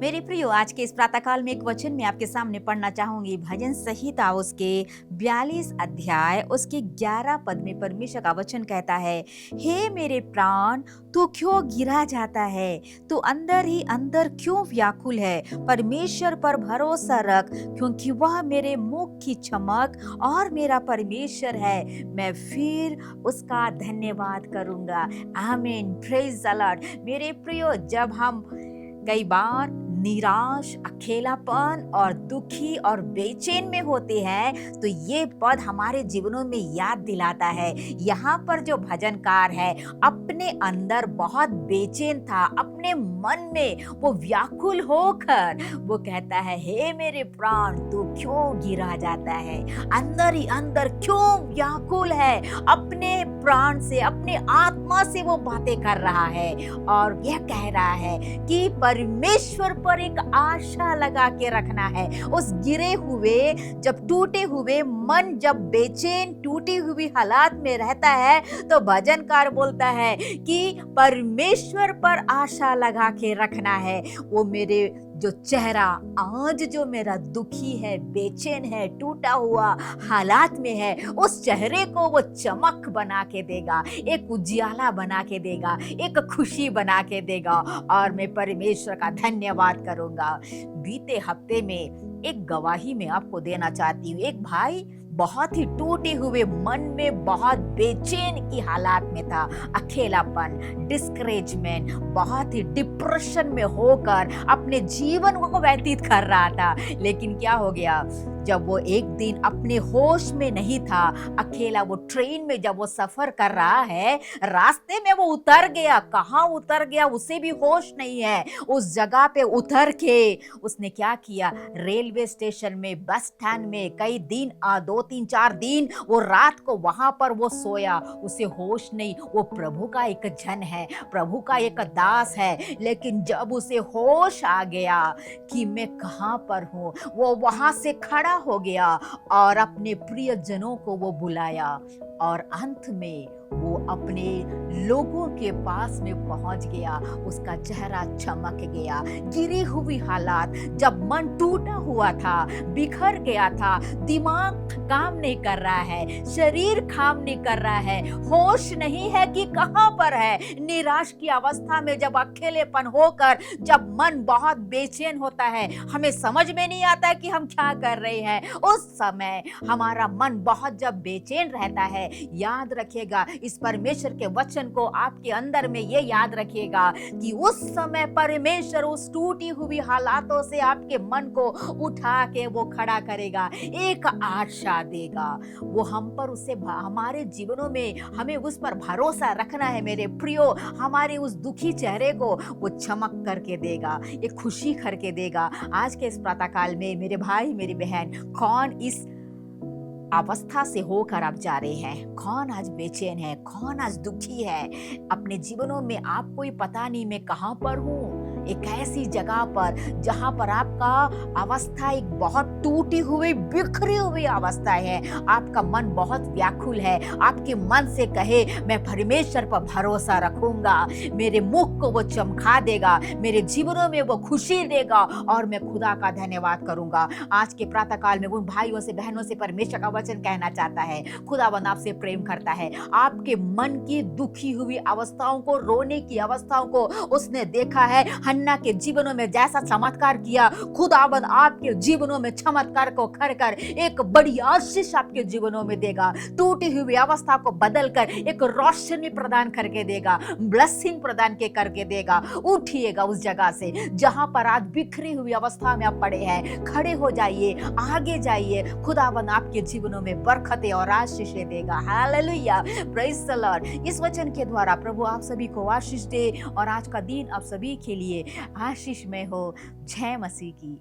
मेरे प्रियो, आज के इस प्रातःकाल में एक वचन मैं आपके सामने पढ़ना चाहूंगी। भजन संहिता उसके 42 अध्याय उसके 11 पद में परमेश्वर का वचन कहता है, हे मेरे प्राण, तू क्यों गिरा जाता है? तू अंदर ही अंदर क्यों व्याकुल है? परमेश्वर पर भरोसा रख, क्योंकि वह मेरे मुख की चमक और मेरा परमेश्वर है। मैं फिर उसका धन्यवाद करूंगा। आमीन, प्रेज द लॉर्ड। मेरे प्रियो, जब हम कई बार निराश, अकेलापन और दुखी और बेचैन में होते हैं तो ये पद हमारे जीवनों में याद दिलाता है। यहाँ पर जो भजनकार है अपने अंदर बहुत बेचैन था, अपने मन में वो व्याकुल होकर वो कहता है, हे मेरे प्राण, तू क्यों गिरा जाता है? अंदर ही अंदर क्यों व्याकुल है? अपने प्राण से, अपने आत्मा से वो बातें कर रहा है और यह कह रहा है कि परमेश्वर पर एक आशा लगा के रखना है। उस गिरे हुए, जब टूटे हुए मन, जब बेचैन टूटी हुई हालात में रहता है तो भजनकार बोलता है कि परमेश्वर पर आशा लगा के रखना है। वो मेरे जो चेहरा आज जो मेरा दुखी है, बेचैन है, टूटा हुआ हालात में है, उस चेहरे को वो चमक बना के देगा, एक उजियाला बना के देगा, एक खुशी बना के देगा और मैं परमेश्वर का धन्यवाद करूंगा। बीते हफ्ते में एक गवाही मैं आपको देना चाहती हूँ। एक भाई बहुत ही टूटे हुए मन में, बहुत बेचैन की हालात में था, अकेलापन, डिस्करेजमेंट, बहुत ही डिप्रेशन में होकर अपने जीवन को व्यतीत कर रहा था। लेकिन क्या हो गया, जब वो एक दिन अपने होश में नहीं था, अकेला वो ट्रेन में जब वो सफर कर रहा है, रास्ते में वो उतर गया। कहाँ उतर गया उसे भी होश नहीं है। उस जगह पे उतर के उसने क्या किया, रेलवे स्टेशन में, बस स्टैंड में कई दिन, 2-3-4 दिन वो रात को वहां पर वो सोया। उसे होश नहीं। वो प्रभु का एक जन है, प्रभु का एक दास है, लेकिन जब उसे होश आ गया कि मैं कहां पर हूं, वो वहां से खड़ा हो गया और अपने प्रियजनों को वो बुलाया और अंत में वो अपने लोगों के पास में पहुंच गया। उसका चेहरा चमक गया। गिरी हुई हालात, जब मन टूटा हुआ था, बिखर गया था, दिमाग काम नहीं कर रहा है, शरीर काम नहीं कर रहा है, होश नहीं है कि कहां पर है, निराश की अवस्था में जब अकेलेपन होकर, जब मन बहुत बेचैन होता है, हमें समझ में नहीं आता कि हम क्या कर रहे हैं, उस समय हमारा मन बहुत जब बेचैन रहता है, याद रखिएगा इस परमेश्वर के वचन को आपके अंदर में ये याद रखिएगा कि उस समय परमेश्वर उस टूटी हुई हालातों से आपके मन को उठा के वो खड़ा करेगा, एक आशा देगा। वो हम पर, उससे हमारे जीवनों में हमें उस पर भरोसा रखना है मेरे प्रियो। हमारे उस दुखी चेहरे को वो चमक करके देगा, एक खुशी करके देगा। आज के इस प्रातःकाल में मेरे भाई, मेरी बहन, कौन इस अवस्था से होकर आप जा रहे हैं? कौन आज बेचैन है? कौन आज दुखी है? अपने जीवनों में आपको ही पता नहीं मैं कहां पर हूं। एक ऐसी जगह पर जहां पर आपका अवस्था एक बहुत टूटी हुई, बिखरी हुई अवस्था है, आपका मन बहुत व्याकुल है, आपके मन से कहे मैं परमेश्वर पर भरोसा रखूंगा, मेरे मुख को वो चमका देगा, मेरे जीवनों में वो खुशी देगा और मैं खुदा का धन्यवाद करूंगा। आज के प्रातःकाल में उन भाइयों से, बहनों से परमेश्वर का वचन कहना चाहता है, खुदावंद आपसे प्रेम करता है। आपके मन की दुखी हुई अवस्थाओं को, रोने की अवस्थाओं को उसने देखा है। हन्ना के जीवनों में जैसा चमत्कार किया, खुदावंद आपके जीवनों में चमत्कार को कर एक बड़ी आशीष आपके जीवनों में देगा। टूटी हुई अवस्था को बदलकर एक रोशनी प्रदान करके देगा, ब्लेसिंग प्रदान के करके देगा। उठिएगा उस जगह से जहां पर आज बिखरी हुई अवस्था में आप पड़े हैं, खड़े हो जाइए, आगे जाइए। खुदावंद आपके जीवनों में बरकतें और आशीषें देगा। Hallelujah, praise the Lord. इस वचन के द्वारा प्रभु आप सभी को आशीष दे और आज का दिन आप सभी के लिए आशीषमय हो। जय मसीह की।